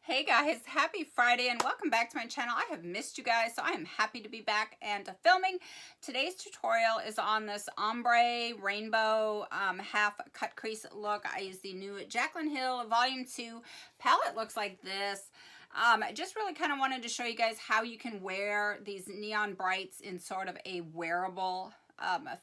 Hey guys, happy Friday and welcome back to my channel. I have missed you guys, so I am happy to be back and filming. Today's tutorial is on this ombre rainbow half cut crease look. I use the new Jaclyn Hill Volume 2 palette. Looks like this. I just really kind of wanted to show you guys how you can wear these neon brights in sort of a wearable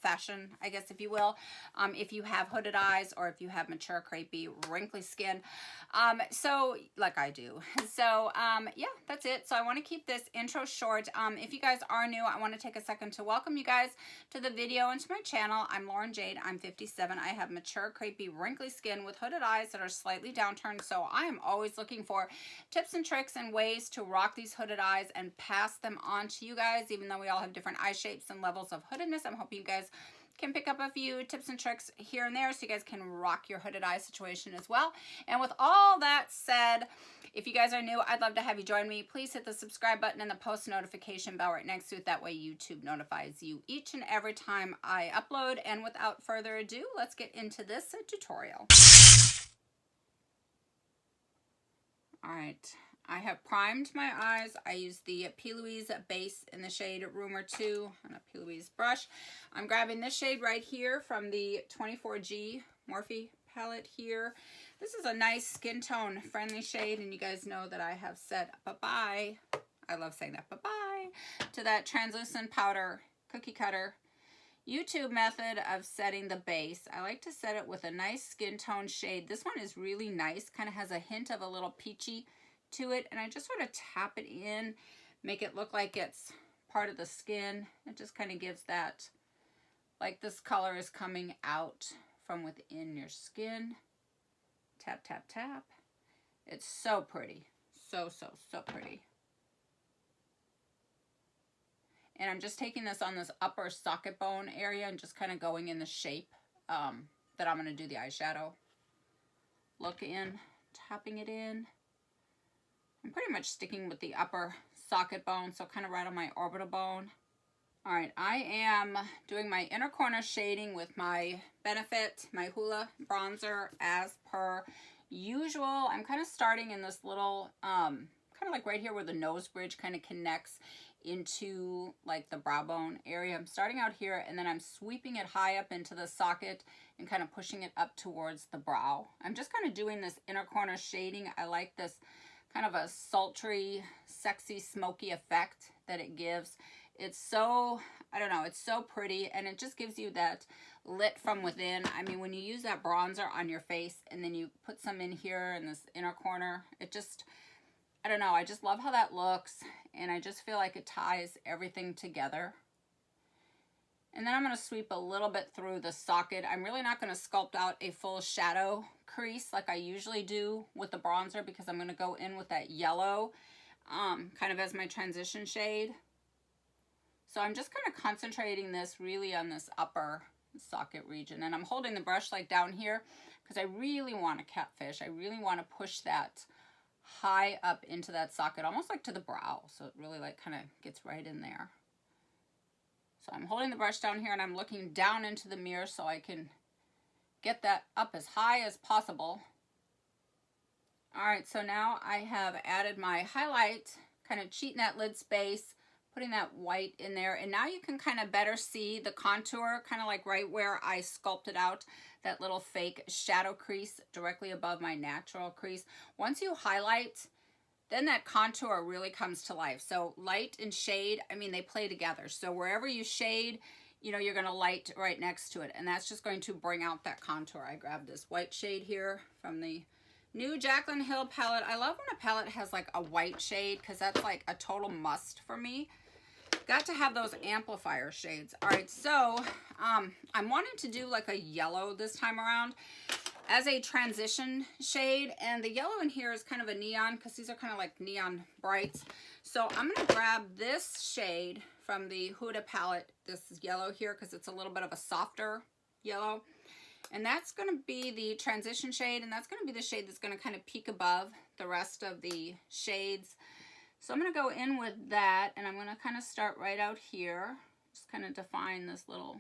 fashion, I guess, if you will, if you have hooded eyes or if you have mature, crepey, wrinkly skin, so like I do. So yeah, that's it. So I want to keep this intro short. If you guys are new, I want to take a second to welcome you guys to the video and to my channel. I'm Lauren Jade. I'm 57. I have mature, crepey, wrinkly skin with hooded eyes that are slightly downturned, so I am always looking for tips and tricks and ways to rock these hooded eyes and pass them on to you guys. Even though we all have different eye shapes and levels of hoodedness, I'm hoping you guys can pick up a few tips and tricks here and there so you guys can rock your hooded eye situation as well. And with all that said, if you guys are new, I'd love to have you join me. Please hit the subscribe button and the post notification bell right next to it. That way YouTube notifies you each and every time I upload. And without further ado, let's get into this tutorial. All right. I have primed my eyes. I use the P. Louise base in the shade Rumor 2 on a P. Louise brush. I'm grabbing this shade right here from the 24G Morphe palette here. This is a nice skin tone friendly shade, and you guys know that I have said bye-bye. I love saying that, bye-bye, to that translucent powder cookie cutter YouTube method of setting the base. I like to set it with a nice skin tone shade. This one is really nice, kind of has a hint of a little peachy to it, and I just sort of tap it in, make it look like it's part of the skin. It just kind of gives that, like this color is coming out from within your skin. Tap, tap, tap. It's so pretty. So pretty. And I'm just taking this on this upper socket bone area and just kind of going in the shape that I'm going to do the eyeshadow look in, tapping it in. I'm pretty much sticking with the upper socket bone, so kind of right on my orbital bone. All right, I am doing my inner corner shading with my Benefit, my Hoola bronzer as per usual. I'm kind of starting in this little, kind of like right here where the nose bridge kind of connects into like the brow bone area. I'm starting out here and then I'm sweeping it high up into the socket and kind of pushing it up towards the brow. I'm just kind of doing this inner corner shading. I like this kind of a sultry, sexy, smoky effect that it gives. It's so, I don't know, it's so pretty, and it just gives you that lit from within. I mean, when you use that bronzer on your face and then you put some in here in this inner corner, it just, I don't know, I just love how that looks, and I just feel like it ties everything together. And then I'm going to sweep a little bit through the socket. I'm really not going to sculpt out a full shadow crease like I usually do with the bronzer, because I'm going to go in with that yellow kind of as my transition shade. So I'm just kind of concentrating this really on this upper socket region. And I'm holding the brush like down here because I really want to catfish. I really want to push that high up into that socket, almost like to the brow. So it really like kind of gets right in there. So I'm holding the brush down here and I'm looking down into the mirror so I can get that up as high as possible. All right, so now I have added my highlight, kind of cheating that lid space, putting that white in there. And now you can kind of better see the contour, kind of like right where I sculpted out that little fake shadow crease directly above my natural crease. Once you highlight, then that contour really comes to life. So light and shade, I mean, they play together. So wherever you shade, you know, you're going to light right next to it. And that's just going to bring out that contour. I grabbed this white shade here from the new Jaclyn Hill palette. I love when a palette has like a white shade because that's like a total must for me. Got to have those amplifier shades. All right, so I'm wanting to do like a yellow this time around as a transition shade, and the yellow in here is kind of a neon because these are kind of like neon brights. So I'm going to grab this shade from the Huda palette, this yellow here, because it's a little bit of a softer yellow, and that's going to be the transition shade, and that's going to be the shade that's going to kind of peek above the rest of the shades. So I'm going to go in with that, and I'm going to kind of start right out here, just kind of define this little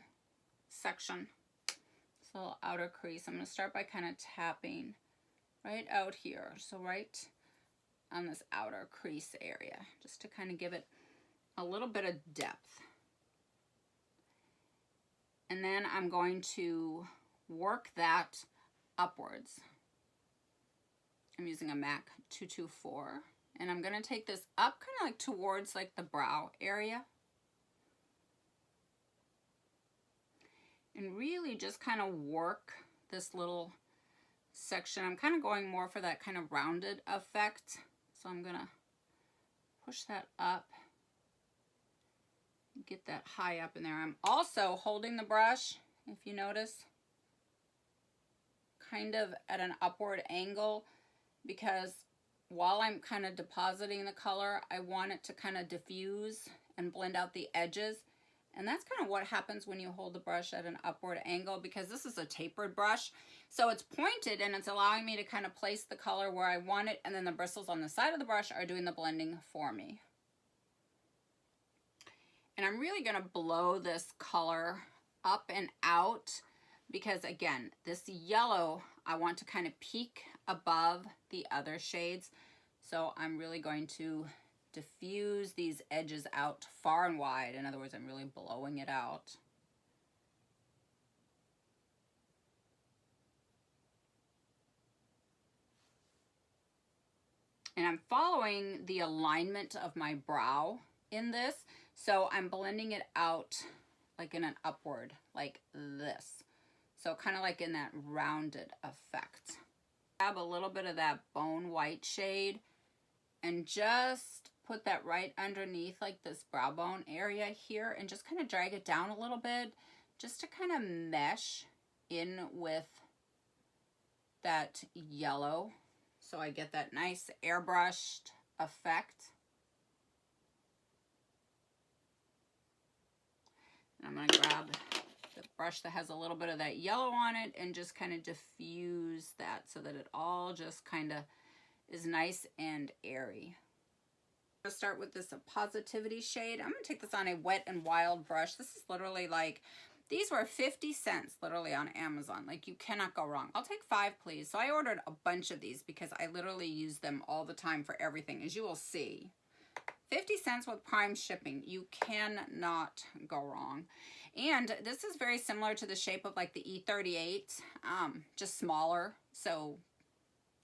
section, this little outer crease. I'm going to start by kind of tapping right out here. So right on this outer crease area, just to kind of give it a little bit of depth. And then I'm going to work that upwards. I'm using a MAC 224, and I'm going to take this up kind of like towards like the brow area. And really just kind of work this little section. I'm kind of going more for that kind of rounded effect. So I'm going to push that up. Get that high up in there. I'm also holding the brush, if you notice, kind of at an upward angle, because while I'm kind of depositing the color, I want it to kind of diffuse and blend out the edges. And that's kind of what happens when you hold the brush at an upward angle, because this is a tapered brush. So it's pointed and it's allowing me to kind of place the color where I want it, and then the bristles on the side of the brush are doing the blending for me. And I'm really going to blow this color up and out because, again, this yellow, I want to kind of peak above the other shades. So I'm really going to diffuse these edges out far and wide. In other words, I'm really blowing it out. And I'm following the alignment of my brow in this. So I'm blending it out like in an upward, like this. So kind of like in that rounded effect. Grab a little bit of that bone white shade and just put that right underneath like this brow bone area here, and just kind of drag it down a little bit just to kind of mesh in with that yellow, so I get that nice airbrushed effect. And I'm going to grab the brush that has a little bit of that yellow on it and just kind of diffuse that so that it all just kind of is nice and airy. I'm going to start with this Positivity shade. I'm going to take this on a Wet n Wild brush. This is literally like, these were 50 cents literally on Amazon. Like, you cannot go wrong. I'll take 5, please. So I ordered a bunch of these because I literally use them all the time for everything, as you will see. 50 cents with prime shipping. You cannot go wrong. And this is very similar to the shape of like the E38, just smaller. So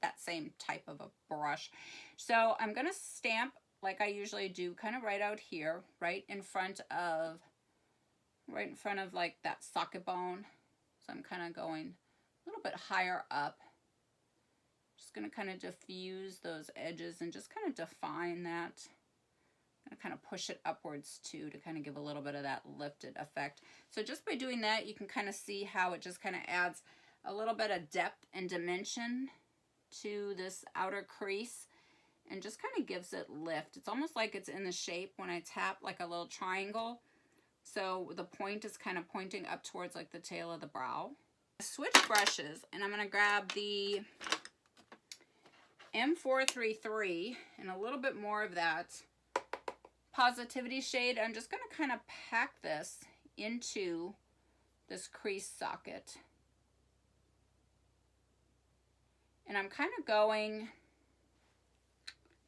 that same type of a brush. So I'm going to stamp like I usually do, kind of right out here, right in front of like that socket bone. So I'm kind of going a little bit higher up. Just going to kind of diffuse those edges and just kind of define that. I'm going to kind of push it upwards too to kind of give a little bit of that lifted effect. So just by doing that, you can kind of see how it just kind of adds a little bit of depth and dimension to this outer crease and just kind of gives it lift. It's almost like it's in the shape when I tap like a little triangle. So the point is kind of pointing up towards like the tail of the brow. Switch brushes, and I'm going to grab the M433 and a little bit more of that Positivity shade. I'm just going to kind of pack this into this crease socket. And I'm kind of going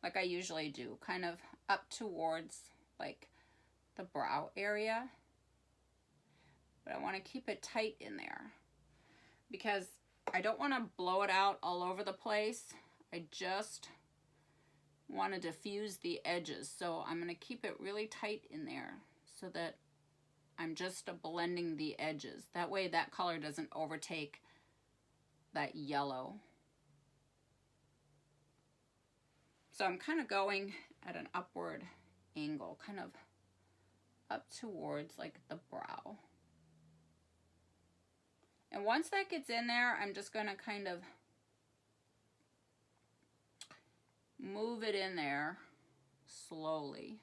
like I usually do, kind of up towards like the brow area. But I want to keep it tight in there because I don't want to blow it out all over the place. I just want to diffuse the edges. So I'm going to keep it really tight in there so that I'm just blending the edges. That way that color doesn't overtake that yellow. So I'm kind of going at an upward angle, kind of up towards like the brow. And once that gets in there, I'm just going to kind of move it in there slowly.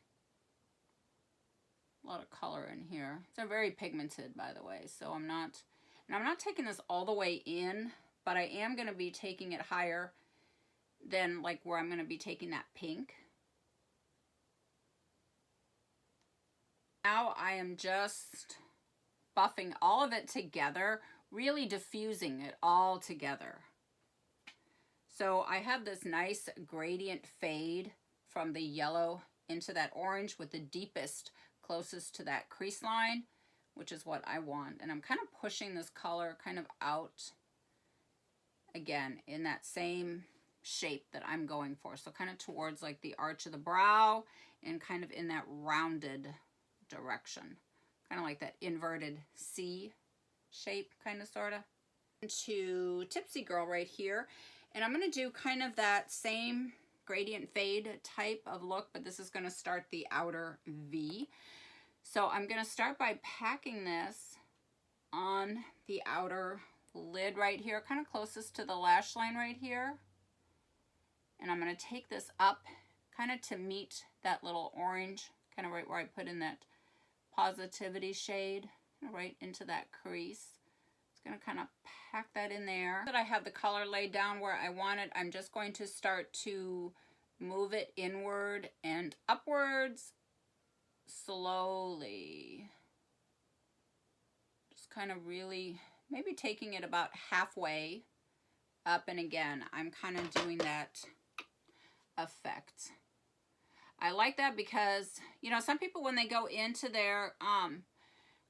A lot of color in here. They're very pigmented, by the way, so I'm not taking this all the way in, but I am going to be taking it higher than like where I'm going to be taking that pink. Now I am just buffing all of it together, really diffusing it all together. So I have this nice gradient fade from the yellow into that orange with the deepest closest to that crease line, which is what I want. And I'm kind of pushing this color kind of out again in that same shape that I'm going for. So kind of towards like the arch of the brow and kind of in that rounded direction. Kind of like that inverted C shape, kind of, sort of. To Tipsy Girl right here. And I'm going to do kind of that same gradient fade type of look, but this is going to start the outer V. So I'm going to start by packing this on the outer lid right here, kind of closest to the lash line right here. And I'm going to take this up kind of to meet that little orange, kind of right where I put in that positivity shade, right into that crease. It's going to kind of pack that in there. That I have the color laid down where I want it, I'm just going to start to move it inward and upwards slowly. Just kind of really, maybe taking it about halfway up, and again, I'm kind of doing that effect. I like that because, you know, some people when they go into their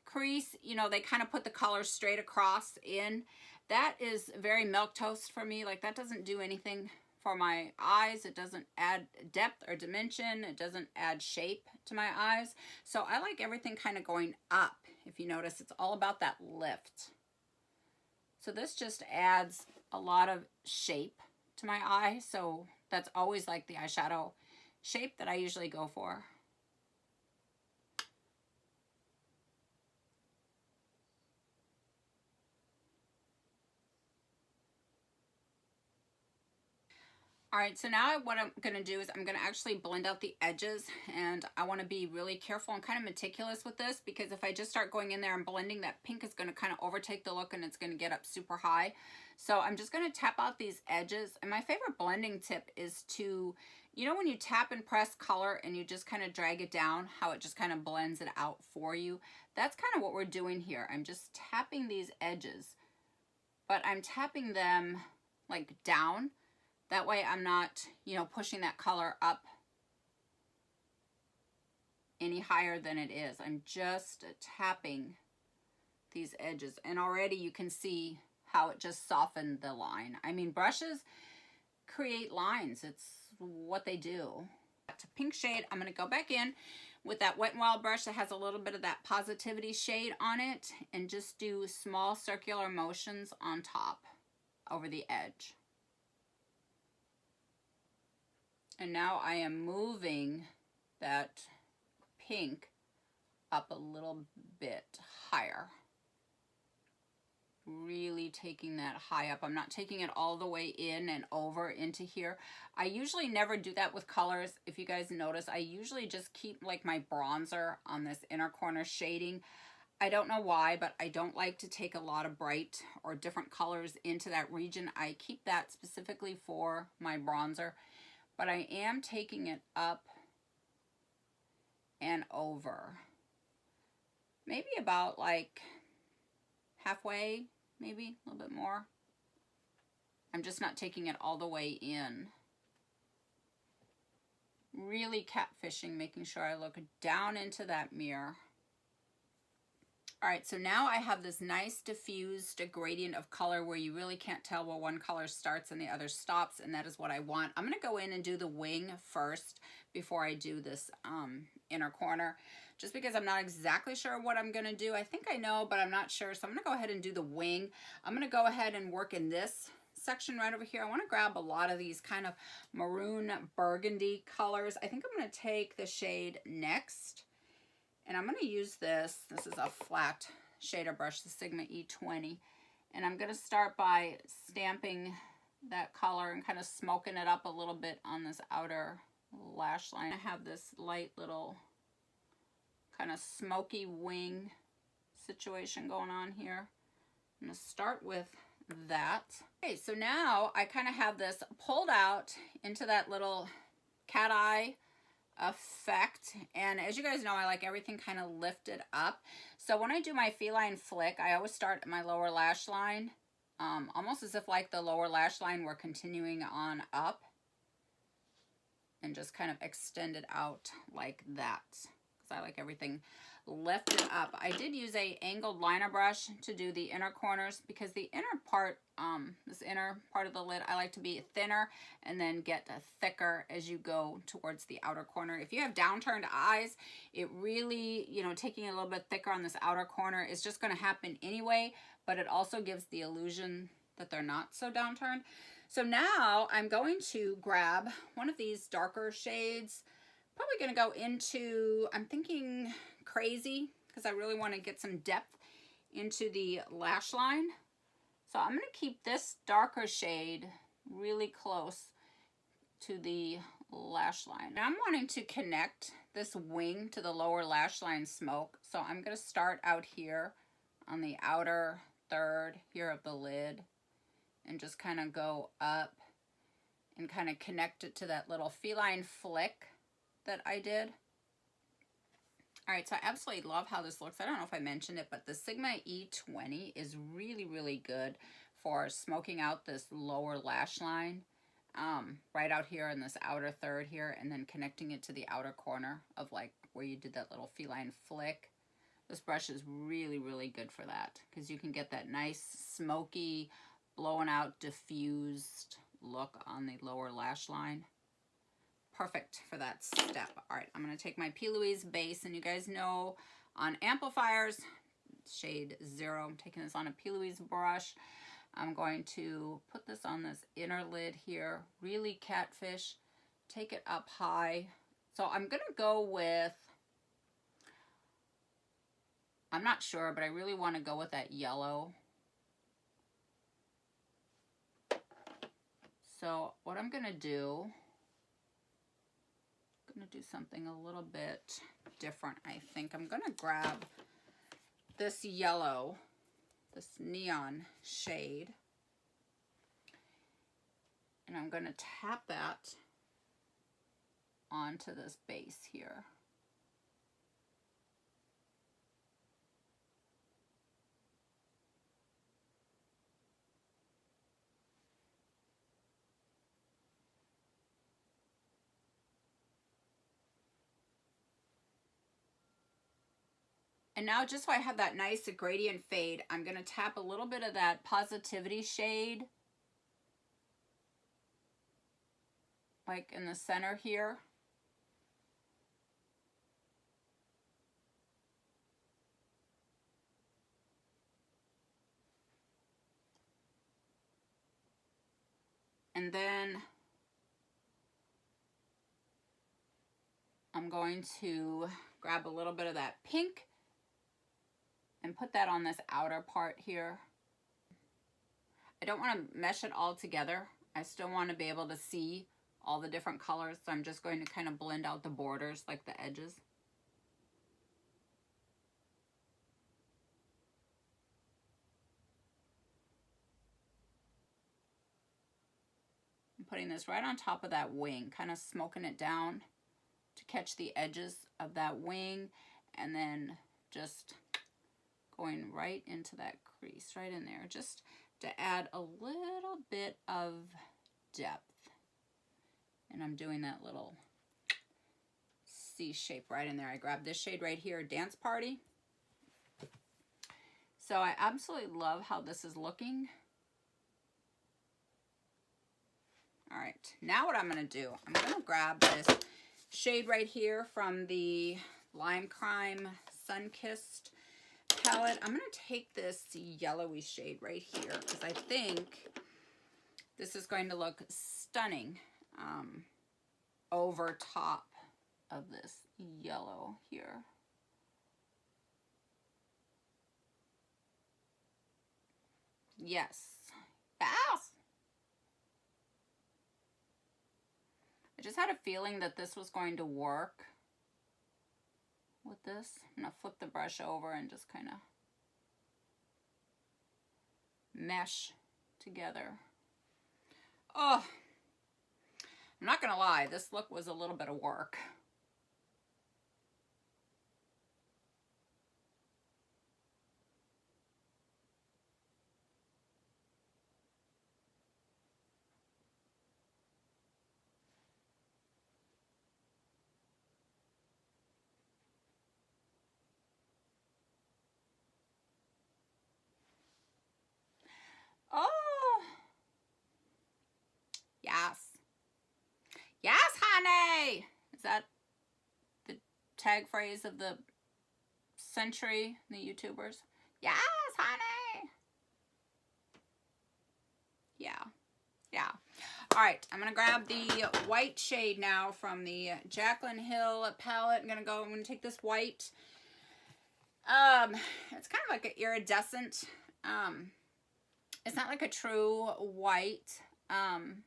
crease, you know, they kind of put the color straight across in. That is very milquetoast for me. Like, that doesn't do anything for my eyes. It doesn't add depth or dimension. It doesn't add shape to my eyes. So I like everything kind of going up. If you notice, it's all about that lift. So this just adds a lot of shape to my eye. So that's always like the eyeshadow shape that I usually go for. All right, so now what I'm going to do is I'm going to actually blend out the edges, and I want to be really careful and kind of meticulous with this, because if I just start going in there and blending, that pink is going to kind of overtake the look and it's going to get up super high. So I'm just going to tap out these edges. And my favorite blending tip is to, you know, when you tap and press color and you just kind of drag it down, how it just kind of blends it out for you. That's kind of what we're doing here. I'm just tapping these edges, but I'm tapping them like down. That way I'm not, you know, pushing that color up any higher than it is. I'm just tapping these edges, and already you can see how it just softened the line. I mean, brushes create lines. It's what they do. To pink shade, I'm going to go back in with that Wet n Wild brush that has a little bit of that positivity shade on it, and just do small circular motions on top over the edge. And now I am moving that pink up a little bit higher. Really taking that high up. I'm not taking it all the way in and over into here. I usually never do that with colors. If you guys notice, I usually just keep like my bronzer on this inner corner shading. I don't know why, but I don't like to take a lot of bright or different colors into that region. I keep that specifically for my bronzer. But I am taking it up and over. Maybe about like halfway, maybe a little bit more. I'm just not taking it all the way in. Really catfishing, making sure I look down into that mirror. All right, so now I have this nice diffused gradient of color where you really can't tell where one color starts and the other stops, and that is what I want. I'm going to go in and do the wing first before I do this inner corner, just because I'm not exactly sure what I'm going to do. I think I know, but I'm not sure, so I'm going to go ahead and do the wing. I'm going to go ahead and work in this section right over here. I want to grab a lot of these kind of maroon burgundy colors. I think I'm going to take the shade Next. And I'm going to use this. This is a flat shader brush, the Sigma E20. And I'm going to start by stamping that color and kind of smoking it up a little bit on this outer lash line. I have this light little kind of smoky wing situation going on here. I'm going to start with that. Okay, so now I kind of have this pulled out into that little cat eye effect, and as you guys know, I like everything kind of lifted up. So when I do my feline flick, I always start at my lower lash line almost as if like the lower lash line were continuing on up, and just kind of extend it out like that, because I like everything lifted up. I did use a angled liner brush to do the inner corners, because the inner part, this inner part of the lid, I like to be thinner and then get thicker as you go towards the outer corner. If you have downturned eyes, it really, you know, taking it a little bit thicker on this outer corner is just going to happen anyway, but it also gives the illusion that they're not so downturned. So now I'm going to grab one of these darker shades. Probably going to go into, I'm thinking Crazy, because I really want to get some depth into the lash line. So I'm going to keep this darker shade really close to the lash line. Now I'm wanting to connect this wing to the lower lash line smoke. So I'm going to start out here on the outer third here of the lid, and just kind of go up and kind of connect it to that little feline flick that I did. All right, so I absolutely love how this looks. I don't know if I mentioned it, but the Sigma E20 is really, really good for smoking out this lower lash line, right out here in this outer third here, and then connecting it to the outer corner of like where you did that little feline flick. This brush is really, really good for that, because you can get that nice smoky, blown out, diffused look on the lower lash line. Perfect for that step. All right, I'm going to take my P. Louise base, and you guys know on amplifiers, shade 0, I'm taking this on a P. Louise brush. I'm going to put this on this inner lid here, really catfish, take it up high. So I'm going to go with, I'm not sure, but I really want to go with that yellow. So what I'm going to do, something a little bit different, I think. I'm going to grab this yellow, this neon shade, and I'm going to tap that onto this base here. And now, just so I have that nice gradient fade, I'm going to tap a little bit of that Positivity shade, like in the center here. And then I'm going to grab a little bit of that pink and put that on this outer part here. I don't want to mesh it all together. I still want to be able to see all the different colors, so I'm just going to kind of blend out the borders, like the edges. I'm putting this right on top of that wing, kind of smoking it down to catch the edges of that wing, and then just going right into that crease, right in there, just to add a little bit of depth. And I'm doing that little C shape right in there. I grabbed this shade right here, Dance Party. So I absolutely love how this is looking. All right, now what I'm gonna do, I'm gonna grab this shade right here from the Lime Crime Sun-Kissed palette. I'm going to take this yellowy shade right here, because I think this is going to look stunning over top of this yellow here. Yes. Yes! I just had a feeling that this was going to work with this. I'm going to flip the brush over and just kind of mesh together. Oh, I'm not going to lie, this look was a little bit of work. Is that the tag phrase of the century, the YouTubers? Yes, honey. Yeah. Yeah. All right, I'm going to grab the white shade now from the Jaclyn Hill palette. I'm going to take this white. It's kind of like an iridescent. It's not like a true white. I'm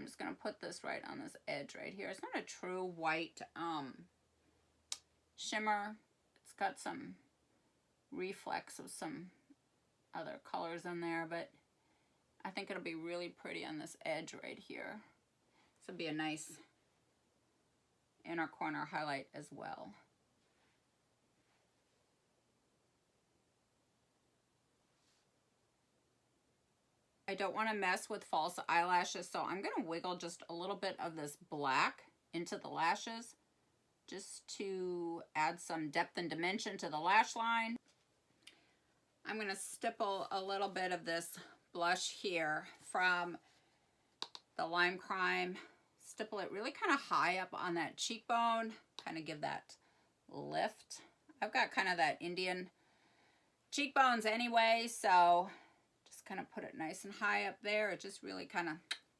just going to put this right on this edge right here. It's not a true white shimmer. It's got some reflex of some other colors in there, but I think it'll be really pretty on this edge right here. This will be a nice inner corner highlight as well. I don't want to mess with false eyelashes, so I'm going to wiggle just a little bit of this black into the lashes just to add some depth and dimension to the lash line. I'm going to stipple a little bit of this blush here from the Lime Crime. Stipple it really kind of high up on that cheekbone, kind of give that lift. I've got kind of that Indian cheekbones anyway, so just kind of put it nice and high up there. It just really kind of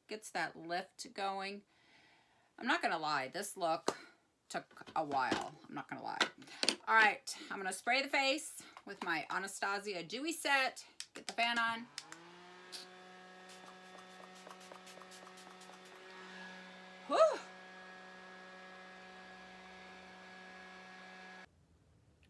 gets that lift going. I'm not going to lie, this look took a while. I'm not going to lie. All right, I'm going to spray the face with my Anastasia Dewy Set. Get the fan on. Whew.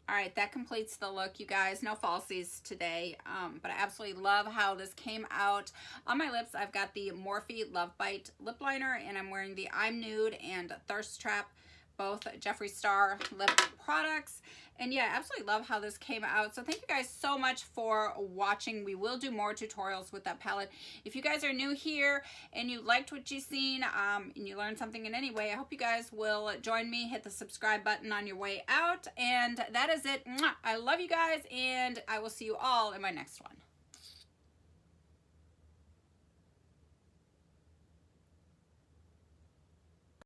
All right, that completes the look, you guys. No falsies today, but I absolutely love how this came out. On my lips, I've got the Morphe Love Bite lip liner, and I'm wearing the I'm Nude and Thirst Trap, both Jeffree Star lip products. And yeah, absolutely love how this came out. So thank you guys so much for watching. We will do more tutorials with that palette. If you guys are new here and you liked what you've seen and you learned something in any way, I hope you guys will join me. Hit the subscribe button on your way out. And that is it. I love you guys, and I will see you all in my next one.